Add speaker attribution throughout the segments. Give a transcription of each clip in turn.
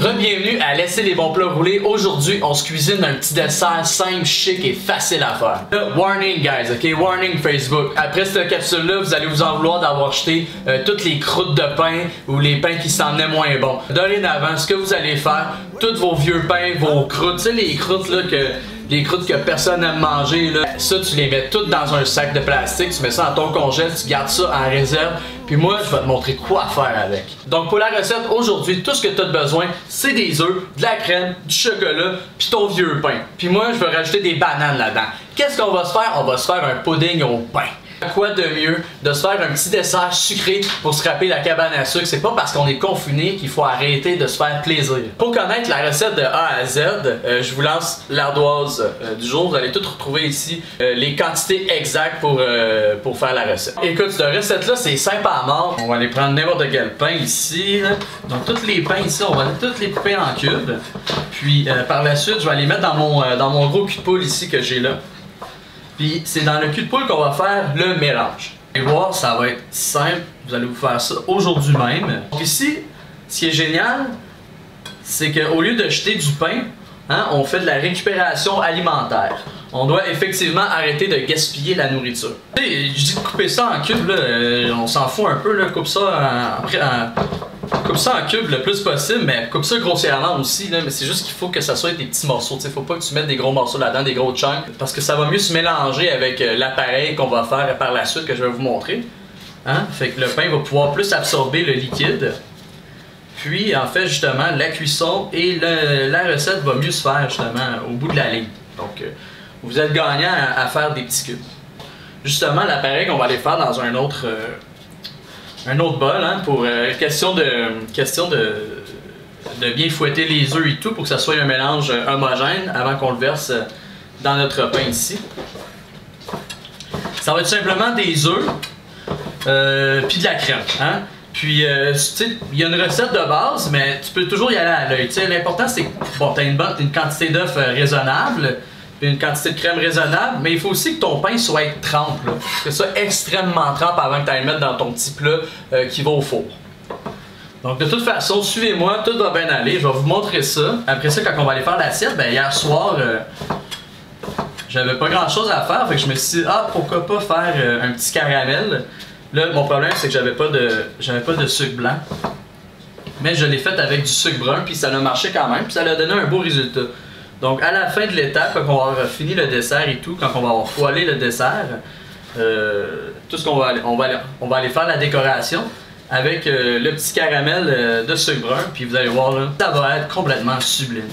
Speaker 1: Re-bienvenue à Laisser les bons plats rouler. Aujourd'hui, on se cuisine un petit dessert simple, chic et facile à faire. Là, warning guys, ok? Warning Facebook. Après cette capsule-là, vous allez vous en vouloir d'avoir jeté toutes les croûtes de pain ou les pains qui semblaient moins bons. Dorénavant, ce que vous allez faire, tous vos vieux pains, vos croûtes, tu sais les croûtes là les croûtes que personne n'aime manger, là, ça tu les mets toutes dans un sac de plastique, tu mets ça dans ton congèle, tu gardes ça en réserve, puis moi je vais te montrer quoi faire avec. Donc pour la recette aujourd'hui, tout ce que tu as besoin, c'est des œufs, de la crème, du chocolat, puis ton vieux pain. Puis moi je vais rajouter des bananes là-dedans. Qu'est-ce qu'on va se faire? On va se faire un pudding au pain. Quoi de mieux de se faire un petit dessert sucré pour se rappeler la cabane à sucre? C'est pas parce qu'on est confiné qu'il faut arrêter de se faire plaisir. Pour connaître la recette de A à Z, je vous lance l'ardoise du jour. Vous allez tout retrouver ici les quantités exactes pour faire la recette. Écoute, cette recette-là, c'est simple à mort. On va aller prendre n'importe quel pain ici. Là. Donc tous les pains ici, on va tous les couper en cubes. Puis par la suite, je vais les mettre dans mon gros cul de poule ici que j'ai là. Puis c'est dans le cul de poule qu'on va faire le mélange. Vous allez voir, ça va être simple. Vous allez vous faire ça aujourd'hui même. Donc ici, ce qui est génial, c'est qu'au lieu de jeter du pain, hein, on fait de la récupération alimentaire. On doit effectivement arrêter de gaspiller la nourriture. Tu sais, je dis de couper ça en cubes, là, on s'en fout un peu, là, coupe ça en cubes le plus possible, mais coupe ça grossièrement aussi, là, mais c'est juste qu'il faut que ça soit des petits morceaux. Il faut pas que tu mettes des gros morceaux là-dedans, des gros chunks, parce que ça va mieux se mélanger avec l'appareil qu'on va faire par la suite que je vais vous montrer. Hein? Fait que le pain va pouvoir plus absorber le liquide. Puis en fait justement la cuisson et la recette va mieux se faire justement au bout de la ligne. Donc vous êtes gagnant à faire des petits cubes. Justement l'appareil qu'on va aller faire dans un autre bol, hein, pour question de bien fouetter les œufs et tout pour que ça soit un mélange homogène avant qu'on le verse dans notre pain ici. Ça va être simplement des œufs puis de la crème. Hein? Puis, tu sais, il y a une recette de base, mais tu peux toujours y aller à l'œil. L'important, c'est que bon, tu as une quantité d'œufs raisonnable, puis une quantité de crème raisonnable, mais il faut aussi que ton pain soit trempe, là. Que ce soit extrêmement trempe avant que tu ailles le mettre dans ton petit plat qui va au four. Donc, de toute façon, suivez-moi, tout va bien aller. Je vais vous montrer ça. Après ça, quand on va aller faire l'assiette, ben, hier soir, j'avais pas grand-chose à faire, fait que je me suis dit, ah, pourquoi pas faire un petit caramel. Là, mon problème, c'est que j'avais pas de sucre blanc. Mais je l'ai fait avec du sucre brun, puis ça a marché quand même, puis ça a donné un beau résultat. Donc, à la fin de l'étape, quand on va avoir fini le dessert et tout, quand on va avoir voilé le dessert, tout ce qu'on va on va aller faire la décoration avec le petit caramel de sucre brun, puis vous allez voir, là, ça va être complètement sublime.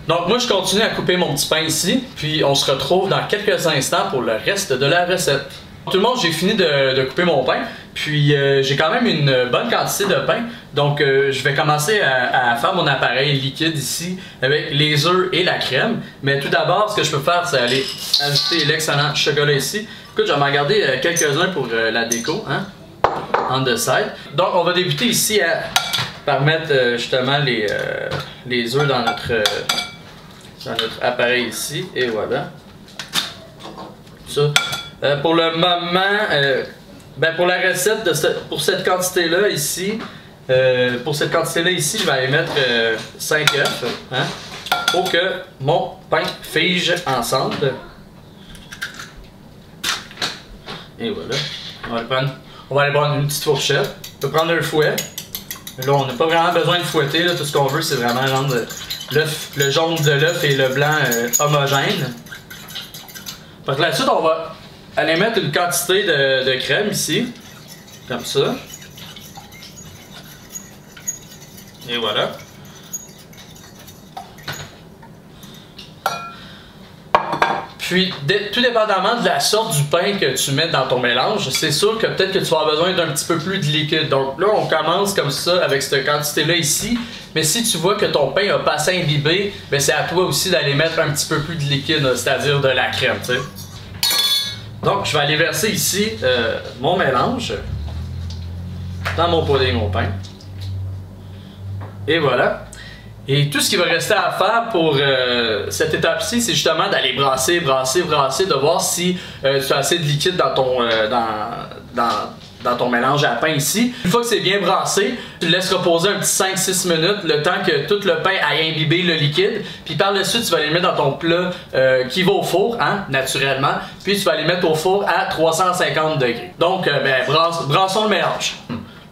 Speaker 1: Donc, moi, je continue à couper mon petit pain ici, puis on se retrouve dans quelques instants pour le reste de la recette. Tout le monde, j'ai fini de couper mon pain, puis j'ai quand même une bonne quantité de pain, donc je vais commencer à faire mon appareil liquide ici avec les œufs et la crème. Mais tout d'abord, ce que je peux faire, c'est aller ajouter l'excellent chocolat ici. Écoute, je vais m'en garder quelques-uns pour la déco, hein, on the side. Donc on va débuter ici par mettre justement les œufs dans notre appareil ici, et voilà. Ça. Pour le moment, pour la recette, pour cette quantité-là ici, je vais aller mettre 5 œufs, hein, pour que mon pain fige ensemble. Et voilà. On va aller prendre une petite fourchette. On peut prendre un fouet. Là, on n'a pas vraiment besoin de fouetter. Là. Tout ce qu'on veut, c'est vraiment rendre le jaune de l'œuf et le blanc homogène. Donc là-dessus, on va aller mettre une quantité de crème ici, comme ça. Et voilà. Puis, tout dépendamment de la sorte du pain que tu mets dans ton mélange, c'est sûr que peut-être que tu vas avoir besoin d'un petit peu plus de liquide. Donc là, on commence comme ça avec cette quantité-là ici. Mais si tu vois que ton pain n'a pas assez imbibé, c'est à toi aussi d'aller mettre un petit peu plus de liquide, c'est-à-dire de la crème, tu sais. Donc, je vais aller verser ici mon mélange dans mon pudding au pain. Et voilà. Et tout ce qu'il va rester à faire pour cette étape-ci, c'est justement d'aller brasser, de voir si tu as assez de liquide dans dans ton mélange à pain ici. Une fois que c'est bien brassé, tu le laisses reposer un petit 5-6 minutes, le temps que tout le pain aille imbiber le liquide. Puis par la suite, tu vas les mettre dans ton plat qui va au four, hein, naturellement. Puis tu vas les mettre au four à 350 degrés. Donc, brassons le mélange.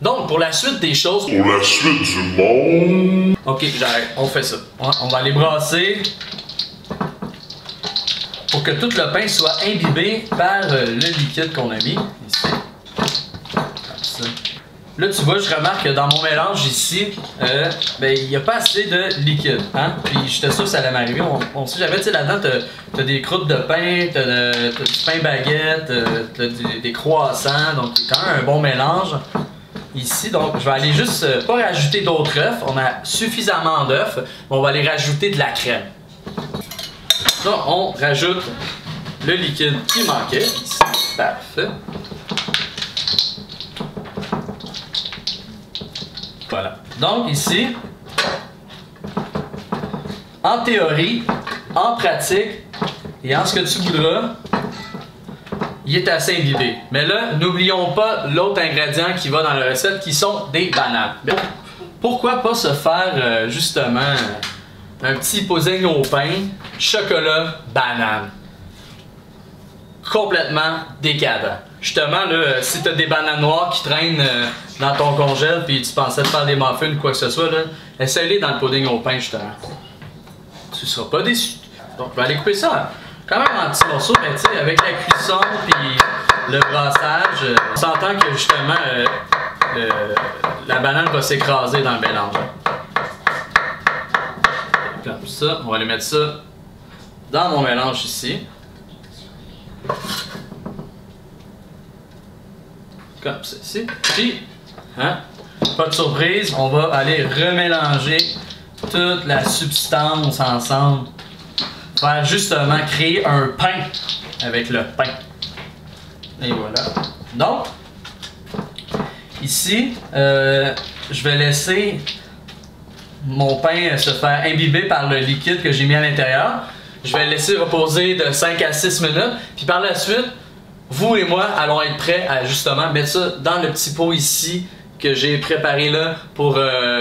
Speaker 1: Donc, pour la suite des choses...
Speaker 2: Pour la suite du monde...
Speaker 1: Ok, j'arrête, on fait ça. On va les brasser pour que tout le pain soit imbibé par le liquide qu'on a mis ici. Comme ça. Là, tu vois, je remarque que dans mon mélange ici, il n'y a pas assez de liquide. Hein? Puis j'étais sûr que ça allait m'arriver. On sait jamais, tu sais, là-dedans, t'as des croûtes de pain, t'as du pain baguette, t'as des croissants, donc c'est quand même un bon mélange. Ici, donc, je vais aller juste pas rajouter d'autres œufs. On a suffisamment d'œufs, mais on va aller rajouter de la crème. Là, on rajoute le liquide qui manquait ici. Parfait. Voilà. Donc ici, en théorie, en pratique et en ce que tu voudras, il est assez imbibé. Mais là, n'oublions pas l'autre ingrédient qui va dans la recette, qui sont des bananes. Pourquoi pas se faire justement un petit pudding au pain, chocolat, banane. Complètement décadent. Justement, là, si tu as des bananes noires qui traînent dans ton congèle puis tu pensais te faire des muffins ou quoi que ce soit, essaye-les dans le pudding au pain, justement. Tu seras pas déçu. Donc, je vais aller couper ça quand même en petits morceaux, mais tu sais, avec la cuisson puis le brassage, on s'entend que justement la banane va s'écraser dans le mélange. Comme ça, on va aller mettre ça dans mon mélange ici. Comme ça ici. Puis, hein, pas de surprise, on va aller remélanger toute la substance ensemble. Faire justement créer un pain avec le pain. Et voilà. Donc, ici, je vais laisser mon pain se faire imbiber par le liquide que j'ai mis à l'intérieur. Je vais le laisser reposer de 5 à 6 minutes. Puis par la suite, vous et moi allons être prêts à justement mettre ça dans le petit pot ici que j'ai préparé là pour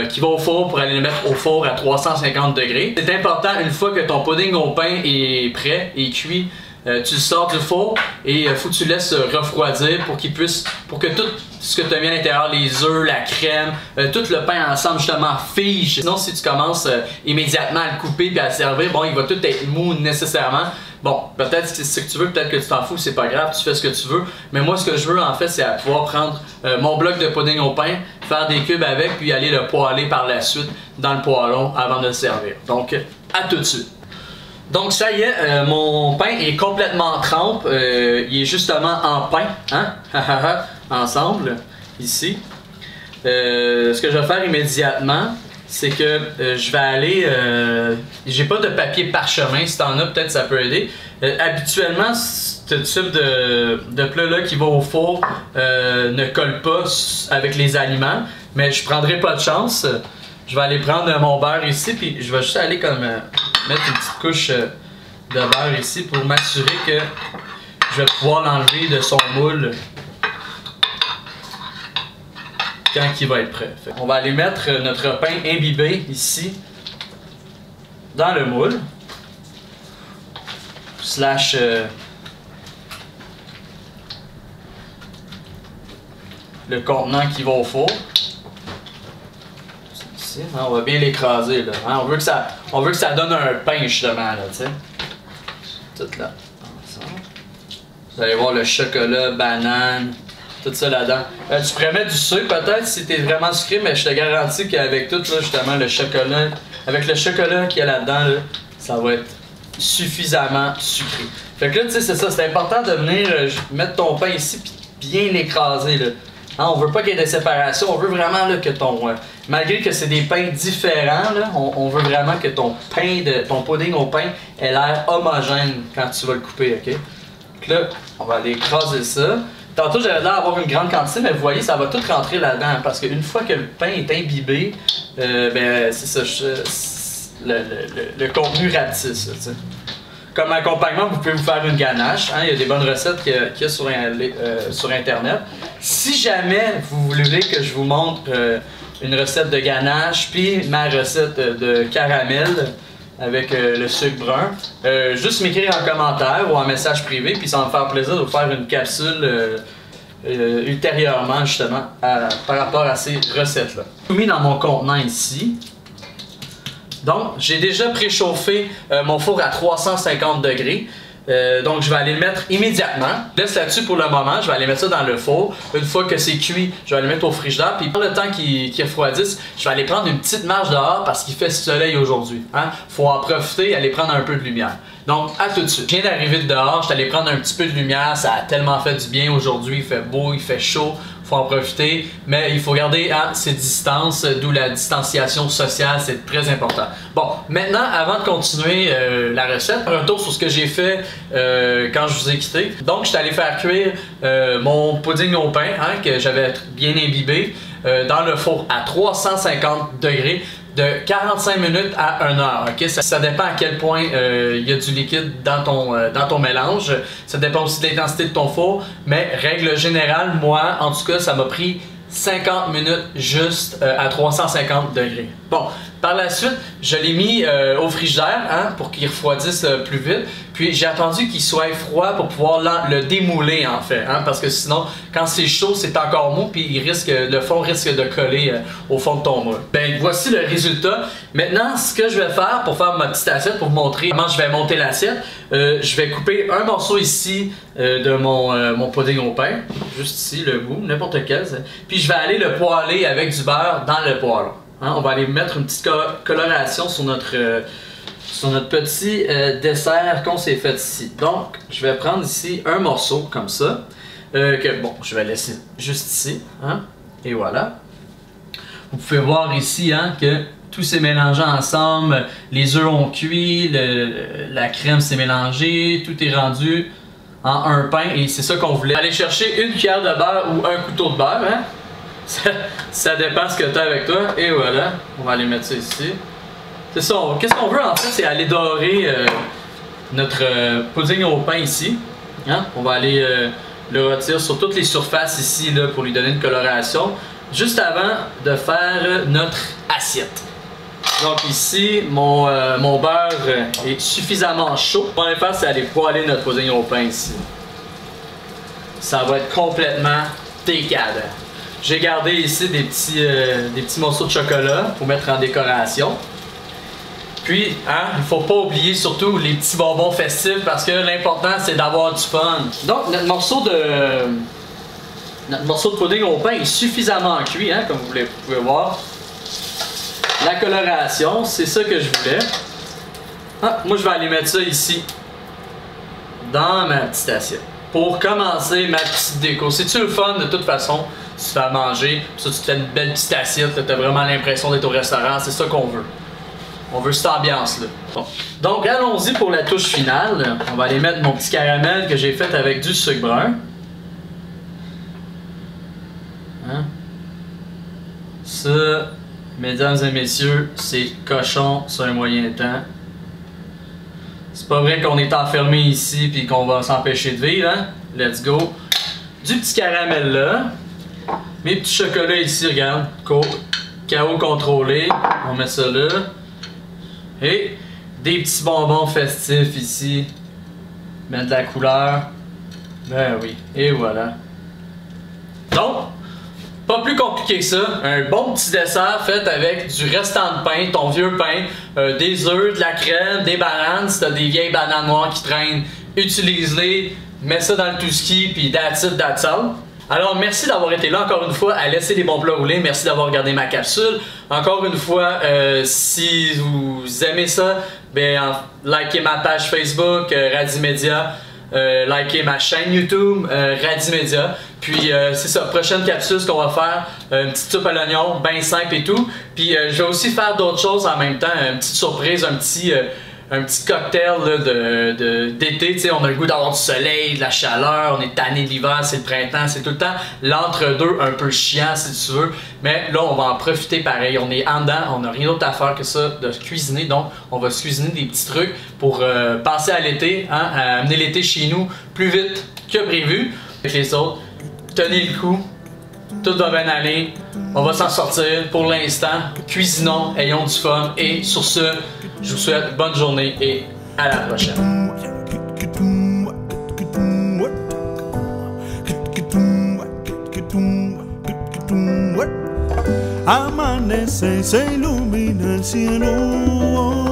Speaker 1: qui va au four pour aller le mettre au four à 350 degrés. C'est important, une fois que ton pudding au pain est prêt et cuit, tu le sors du four et faut que tu laisses refroidir pour que tout ce que tu as mis à l'intérieur, les œufs, la crème, tout le pain ensemble justement fige. Sinon, si tu commences immédiatement à le couper et à le servir, bon, il va tout être mou nécessairement. Bon, peut-être que c'est ce que tu veux, peut-être que tu t'en fous, c'est pas grave, tu fais ce que tu veux. Mais moi, ce que je veux en fait, c'est pouvoir prendre mon bloc de pudding au pain, faire des cubes avec, puis aller le poêler par la suite dans le poêlon avant de le servir. Donc, à tout de suite. Donc ça y est, mon pain est complètement trempe, il est justement en pain, hein, ensemble, ici. Ce que je vais faire immédiatement, c'est que je vais aller, j'ai pas de papier parchemin, si t'en as peut-être ça peut aider. Habituellement, ce type de plat-là qui va au four ne colle pas avec les aliments, mais je prendrai pas de chance. Je vais aller prendre mon beurre ici, puis je vais juste aller comme mettre une petite couche de beurre ici pour m'assurer que je vais pouvoir l'enlever de son moule quand il va être prêt. On va aller mettre notre pain imbibé ici dans le moule slash le contenant qui va au four. Ici, hein, on va bien l'écraser là. Hein, on veut que ça donne un pain justement là, tu sais. Tout là. Ensemble. Vous allez voir le chocolat, banane, tout ça là-dedans. Tu pourrais mettre du sucre peut-être si t'es vraiment sucré, mais je te garantis qu'avec tout là, justement le chocolat, avec le chocolat qu'il y a là-dedans, là, ça va être suffisamment sucré. Fait que là, tu sais, c'est ça, c'est important de venir mettre ton pain ici puis bien l'écraser là. Hein, on veut pas qu'il y ait de séparation, on veut vraiment là, que malgré que c'est des pains différents, là, on veut vraiment que ton pudding au pain ait l'air homogène quand tu vas le couper, ok? Donc là, on va aller écraser ça. Tantôt, j'avais l'air d'avoir une grande quantité, mais vous voyez, ça va tout rentrer là-dedans, parce qu'une fois que le pain est imbibé, ben, c'est ça, le contenu rapetisse, tu sais. comme accompagnement, vous pouvez vous faire une ganache. Hein? Il y a des bonnes recettes qu'il y a sur Internet. Si jamais vous voulez que je vous montre une recette de ganache, puis ma recette de caramel avec le sucre brun, juste m'écrire en commentaire ou en message privé, puis ça va me faire plaisir de vous faire une capsule ultérieurement, justement, par rapport à ces recettes-là. Tout mis dans mon contenant ici. Donc, j'ai déjà préchauffé mon four à 350 degrés. Donc, je vais aller le mettre immédiatement. Je laisse là-dessus pour le moment. Je vais aller mettre ça dans le four. Une fois que c'est cuit, je vais aller mettre au frigidaire. Puis, pour le temps qu'il refroidisse, je vais aller prendre une petite marche dehors parce qu'il fait soleil aujourd'hui. Hein? Faut en profiter et aller prendre un peu de lumière. Donc, à tout de suite. Je viens d'arriver de dehors. Je suis allé prendre un petit peu de lumière. Ça a tellement fait du bien aujourd'hui. Il fait beau, il fait chaud. Faut en profiter, mais il faut garder ces distances, d'où la distanciation sociale, c'est très important. Bon, maintenant, avant de continuer la recette, un retour sur ce que j'ai fait quand je vous ai quitté. Donc, je suis allé faire cuire mon pudding au pain, hein, que j'avais bien imbibé, dans le four à 350 degrés. De 45 minutes à 1 heure. Okay? Ça dépend à quel point il y a du liquide dans ton mélange. Ça dépend aussi de l'intensité de ton four. Mais règle générale, moi, en tout cas, ça m'a pris 50 minutes juste à 350 degrés. Bon, par la suite, je l'ai mis au frigidaire hein, pour qu'il refroidisse plus vite. Puis j'ai attendu qu'il soit froid pour pouvoir le démouler en fait. Hein, parce que sinon, quand c'est chaud, c'est encore mou. Puis le fond risque de coller au fond de ton moule. Ben voici le résultat. Maintenant, ce que je vais faire pour faire ma petite assiette, pour vous montrer comment je vais monter l'assiette, je vais couper un morceau ici de mon pudding au pain. Juste ici, le bout, n'importe quel. Puis je vais aller le poêler avec du beurre dans le poêlon. Hein, on va aller mettre une petite coloration sur notre petit dessert qu'on s'est fait ici. Donc, je vais prendre ici un morceau comme ça, que bon, je vais laisser juste ici. Hein, et voilà. Vous pouvez voir ici hein, que tout s'est mélangé ensemble, les œufs ont cuit, la crème s'est mélangée, tout est rendu en un pain et c'est ça qu'on voulait. Aller chercher une cuillère de beurre ou un couteau de beurre. Hein? Ça dépend ce que tu as avec toi. Et voilà, on va aller mettre ça ici. C'est ça, qu'est-ce qu'on veut en fait, c'est aller dorer notre pudding au pain ici. Hein? On va aller le retirer sur toutes les surfaces ici là, pour lui donner une coloration. Juste avant de faire notre assiette. Donc ici, mon beurre est suffisamment chaud. Ce qu'on va aller faire, c'est aller poêler notre pudding au pain ici. Ça va être complètement décadent. J'ai gardé ici des petits morceaux de chocolat pour mettre en décoration. Puis, hein, il ne faut pas oublier surtout les petits bonbons festifs parce que l'important c'est d'avoir du fun. Donc, notre morceau de pudding au pain est suffisamment cuit, hein, comme vous pouvez voir. La coloration, c'est ça que je voulais. Ah, moi, je vais aller mettre ça ici, dans ma petite assiette. Pour commencer ma petite déco. C'est-tu le fun de toute façon? Tu te fais à manger, puis ça, tu te fais une belle petite assiette, tu as vraiment l'impression d'être au restaurant, c'est ça qu'on veut. On veut cette ambiance-là. Bon. Donc, allons-y pour la touche finale. On va aller mettre mon petit caramel que j'ai fait avec du sucre brun. Hein? Ça, mesdames et messieurs, c'est cochon sur un moyen temps. C'est pas vrai qu'on est enfermé ici et qu'on va s'empêcher de vivre, hein? Let's go. Du petit caramel là. Mes petits chocolats ici, regarde. Chaos contrôlé. On met ça là. Et des petits bonbons festifs ici. Mettre de la couleur. Ben oui. Et voilà. Donc, pas plus compliqué que ça. Un bon petit dessert fait avec du restant de pain, ton vieux pain, des œufs, de la crème, des bananes. Si t'as des vieilles bananes noires qui traînent, utilise-les. Mets ça dans le tout-ski, puis that's it, that's all. Alors, merci d'avoir été là encore une fois à laisser les bons plats rouler. Merci d'avoir regardé ma capsule. Encore une fois, si vous aimez ça, ben, likez ma page Facebook, Radimedia. Likez ma chaîne YouTube, Radimedia. Puis, c'est ça, prochaine capsule, ce qu'on va faire, une petite soupe à l'oignon, bien simple et tout. Puis, je vais aussi faire d'autres choses en même temps, une petite surprise, un petit un petit cocktail d'été, tu sais, on a le goût d'avoir du soleil, de la chaleur, on est tanné de l'hiver, c'est le printemps, c'est tout le temps l'entre-deux un peu chiant si tu veux, mais là on va en profiter pareil, on est en dedans, on n'a rien d'autre à faire que ça, de cuisiner, donc on va se cuisiner des petits trucs pour passer à l'été, hein, à amener l'été chez nous plus vite que prévu. Avec les autres, tenez le coup, tout va bien aller, on va s'en sortir pour l'instant, cuisinons, ayons du fun et sur ce, je vous souhaite bonne journée et à la prochaine.
Speaker 3: Amanece, se ilumina el cielo.